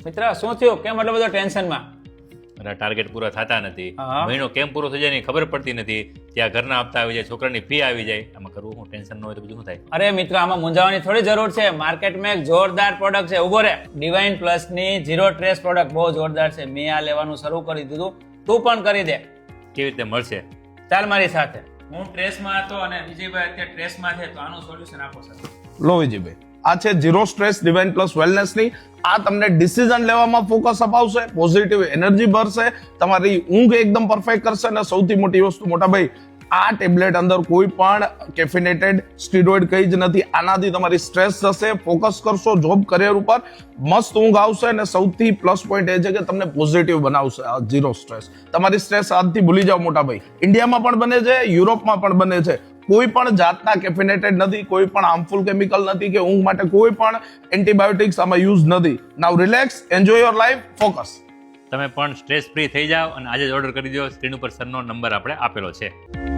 મિત્ર શું થયું? કેમ એટલો બધો ટેન્શનમાં? મારા ટાર્ગેટ પૂરા થતા નથી. હા. મહિનો કેમ પૂરો થઈ જાય એની ખબર પડતી નથી. ત્યાં ઘરના હપ્તા આવી જાય, છોકરાની ફી આવી જાય. આમાં કરવું હું ટેન્શન ન હોય તો બીજું શું થાય? અરે મિત્ર, આમાં મૂંઝાવાની થોડી જરૂર છે. માર્કેટમાં એક જોરદાર પ્રોડક્ટ છે, ઉભો રે. ડિવાઇન પ્લસ ની ઝીરો ટ્રેસ પ્રોડક્ટ બહુ જોરદાર છે. મેં આ લેવાનું શરૂ કરી દીધું, તું પણ કરી દે. કેવી રીતે મળશે? ચાલ મારી સાથે. હું ટ્રેસમાં હતો અને વિજયભાઈ અત્યારે ટ્રેસમાં છે, તો આનું સોલ્યુશન આપો સર. લો વિજયભાઈ, આ છે zero stress divine plus wellness ની. આ તમને ડિસિઝન લેવામાં ફોકસ અપાવશે, પોઝિટિવ એનર્જી ભરશે, તમારી ઊંઘ એકદમ પરફેક્ટ કરશે. અને સૌથી મોટી વસ્તુ મોટા ભાઈ, આ ટેબ્લેટ અંદર કોઈ પણ કેફિનેટેડ સ્ટીરોઇડ કઈ જ નથી. આનાથી તમારી સ્ટ્રેસ જશે, ફોકસ કરશો જોબ કરિયર ઉપર, મસ્ત ઊંઘ આવશે. અને સૌથી પ્લસ પોઈન્ટ એ છે કે તમને પોઝિટિવ બનાવશે આ ઝીરો સ્ટ્રેસ. તમારી સ્ટ્રેસ આજથી ભૂલી જાઓ મોટા ભાઈ. ઇન્ડિયામાં પણ બને છે, યુરોપમાં પણ બને છે. કોઈ પણ જાતના કેફિનેટેડ નથી, કોઈ પણ હાર્મફુલ કેમિકલ નથી, કે ઊંઘ માટે કોઈ પણ એન્ટીબાયોટિક્સ આમાં યુઝ નથી. Now relax, enjoy your life, focus. તમે પણ સ્ટ્રેસ ફ્રી થઈ જાઓ અને આજે જ ઓર્ડર કરી દો. સ્ક્રીન ઉપર સરનો નંબર આપણે આપેલો છે.